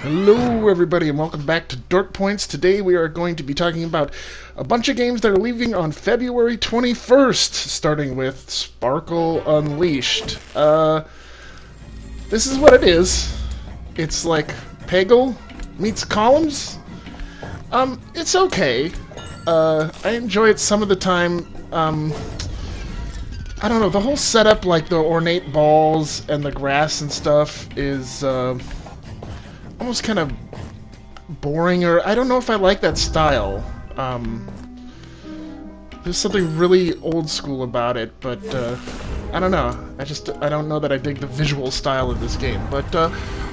Hello, everybody, and welcome back to Dork Points. Today we are going to be talking about a bunch of games that are leaving on February 21st, starting with Sparkle Unleashed. This is what it is. It's like Peggle meets Columns. It's okay. I enjoy it some of the time. I don't know, the whole setup, like the ornate balls and the grass and stuff, is, almost kind of boring, or I don't know if I like that style. There's something really old school about it, but I don't know. I don't know that I dig the visual style of this game. But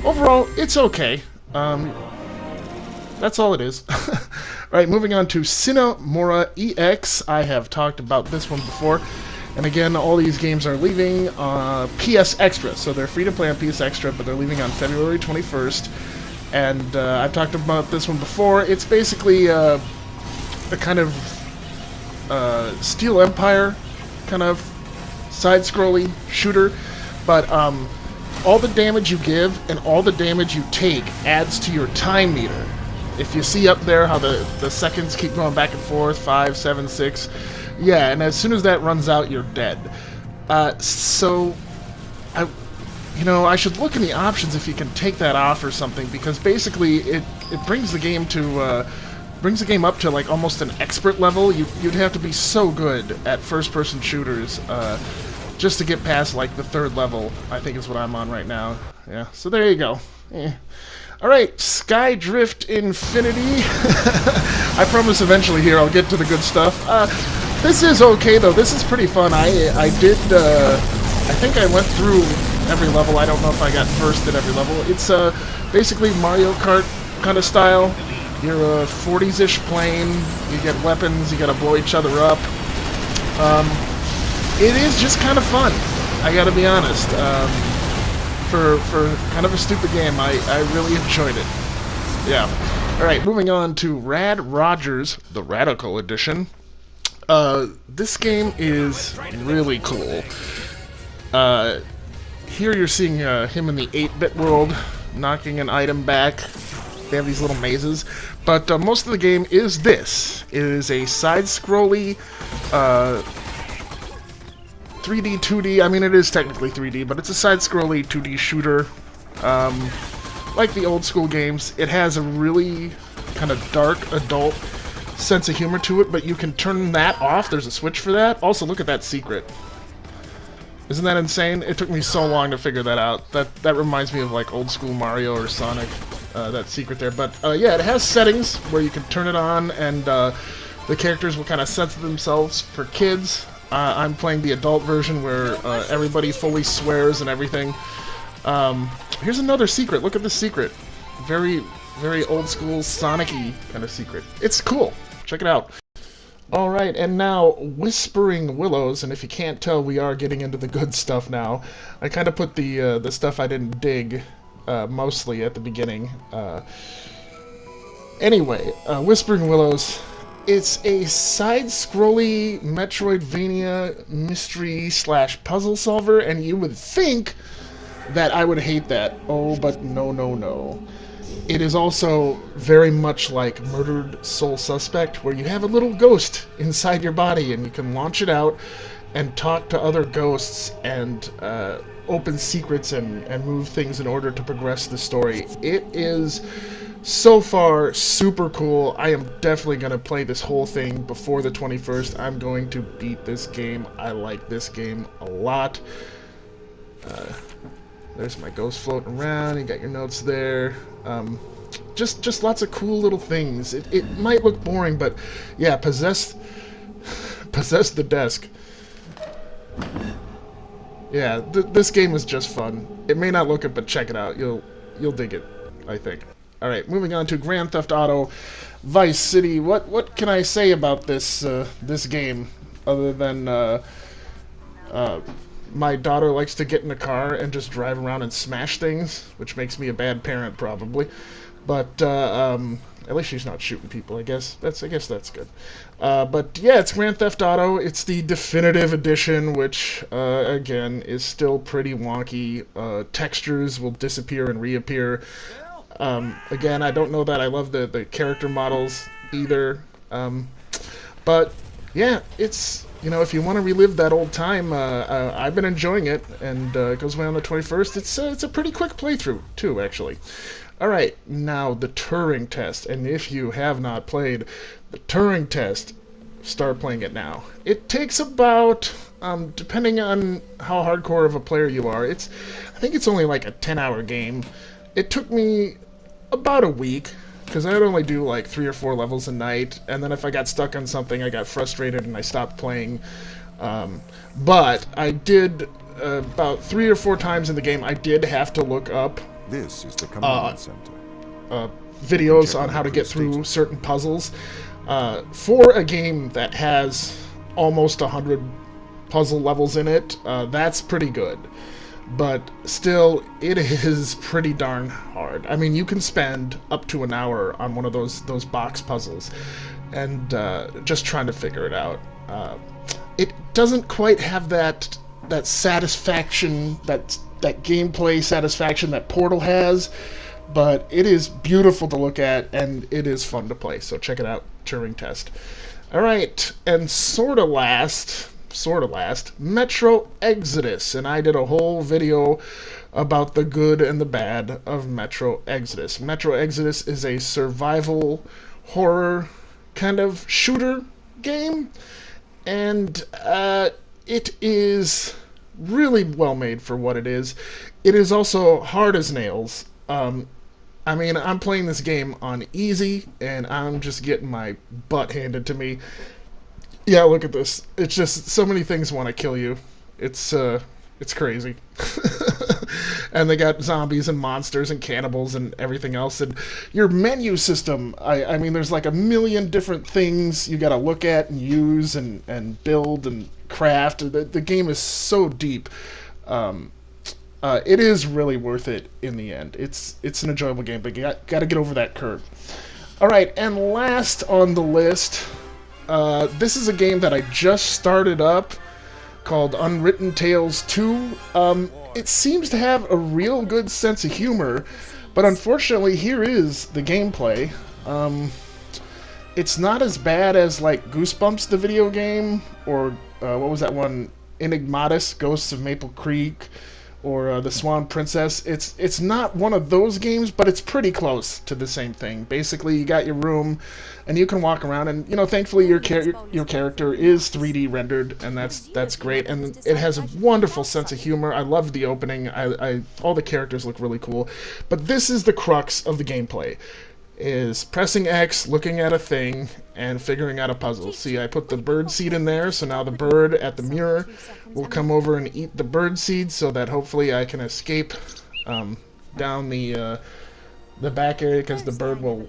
overall, it's okay. That's all it is. Right, moving on to Cinemora EX. I have talked about this one before. And again, all these games are leaving PS Extra. So they're free to play on PS Extra, but they're leaving on February 21st. And I've talked about this one before. It's basically a kind of Steel Empire kind of side-scrolly shooter, but all the damage you give and all the damage you take adds to your time meter. If you see up there how the seconds keep going back and forth, 5, 7, 6, yeah, and as soon as that runs out, you're dead. I should look in the options if you can take that off or something, because basically it brings the game to brings the game up to like almost an expert level. You'd have to be so good at first-person shooters just to get past like the third level, I think is what I'm on right now. Yeah, so there you go. Alright, Skydrift Infinity. I promise eventually here I'll get to the good stuff. This is okay though, this is pretty fun. I think I went through every level. I don't know if I got first at every level. It's basically Mario Kart kind of style. You're a 40s-ish plane, you get weapons, you gotta blow each other up. It is just kind of fun, I gotta be honest. For kind of a stupid game, I really enjoyed it. Yeah. Alright, moving on to Rad Rogers, the Radical Edition. This game is really cool. Here you're seeing him in the 8-bit world, knocking an item back. They have these little mazes. But most of the game is this. It is a side-scrolly 3D, 2D. I mean, it is technically 3D, but it's a side-scrolly 2D shooter. Like the old-school games, it has a really kind of dark, adult sense of humor to it, but you can turn that off. There's a switch for that. Also, look at that secret. Isn't that insane? It took me so long to figure that out. That reminds me of like old school Mario or Sonic, that secret there. But yeah, it has settings where you can turn it on, and the characters will kind of censor themselves for kids. I'm playing the adult version where everybody fully swears and everything. Here's another secret. Look at this secret. Very, very old school Sonic-y kind of secret. It's cool. Check it out. Alright, and now, Whispering Willows, and if you can't tell, we are getting into the good stuff now. I kind of put the stuff I didn't dig, mostly at the beginning. Anyway, Whispering Willows, it's a side-scrolly Metroidvania mystery/puzzle solver, and you would think that I would hate that. Oh, but no, no, no. It is also very much like Murdered Soul Suspect, where you have a little ghost inside your body and you can launch it out and talk to other ghosts and open secrets and move things in order to progress the story. It is so far super cool. I am definitely going to play this whole thing before the 21st. I'm going to beat this game. I like this game a lot. There's my ghost floating around. You got your notes there. Just lots of cool little things. It might look boring, but yeah, possess the desk. Yeah, this game is just fun. It may not look it, but check it out. You'll dig it, I think. All right, moving on to Grand Theft Auto Vice City. What can I say about this game other than my daughter likes to get in a car and just drive around and smash things, which makes me a bad parent probably. But at least she's not shooting people. I guess that's good. But yeah, it's Grand Theft Auto. It's the definitive edition, which again is still pretty wonky. Textures will disappear and reappear. Again, I don't know that I love the character models either. But yeah, it's, you know, if you want to relive that old time, I've been enjoying it, and it goes away on the 21st. It's a pretty quick playthrough too, actually. All right, now the Turing test, and if you have not played the Turing test, start playing it now. It takes about, depending on how hardcore of a player you are, I think it's only like a 10-hour game. It took me about a week, because I'd only do like 3 or 4 levels a night, and then if I got stuck on something, I got frustrated and I stopped playing. But I did, about 3 or 4 times in the game, I did have to look up This is the command center. videos on how to get through certain puzzles. For a game that has almost 100 puzzle levels in it, that's pretty good. But still, it is pretty darn hard. I mean, you can spend up to an hour on one of those box puzzles, and just trying to figure it out. It doesn't quite have that satisfaction, that gameplay satisfaction that Portal has, but it is beautiful to look at, and it is fun to play. So check it out, Turing Test. All right, and sort of last, Metro Exodus, and I did a whole video about the good and the bad of Metro Exodus. Metro Exodus is a survival horror kind of shooter game, and it is really well made for what it is. It is also hard as nails. I mean, I'm playing this game on easy, and I'm just getting my butt handed to me. Yeah, look at this. It's just so many things want to kill you. It's crazy. And they got zombies and monsters and cannibals and everything else. And your menu system, I mean, there's like a million different things you got to look at and use and build and craft. The game is so deep. It is really worth it in the end. It's an enjoyable game, but you got to get over that curve. All right, and last on the list, this is a game that I just started up called Unwritten Tales 2. It seems to have a real good sense of humor, but unfortunately, here is the gameplay. It's not as bad as like Goosebumps, the video game, or what was that one, Enigmatus, Ghosts of Maple Creek, or the Swan Princess. It's not one of those games, but it's pretty close to the same thing. Basically, you got your room, and you can walk around, and thankfully your character is 3D rendered, and that's great. And it has a wonderful sense of humor. I love the opening. All the characters look really cool. But this is the crux of the gameplay: is pressing X, looking at a thing, and figuring out a puzzle. See, I put the bird seed in there, so now the bird at the mirror will come over and eat the bird seed, so that hopefully I can escape down the back area, because the bird will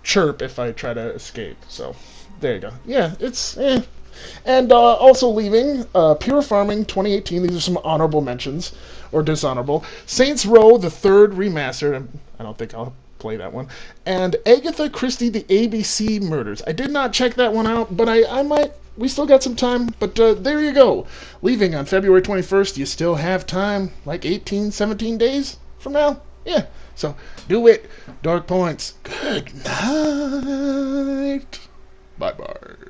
chirp if I try to escape. So there you go. Yeah, it's And also leaving, Pure Farming 2018, these are some honorable mentions, or dishonorable. Saints Row, the third remastered, I don't think I'll play that one, and Agatha Christie, the ABC Murders. I did not check that one out, but I might. We still got some time, but there you go. Leaving on February 21st, you still have time, like 18, 17 days from now. Yeah, so do it. Dark Points, good night. Bye-bye.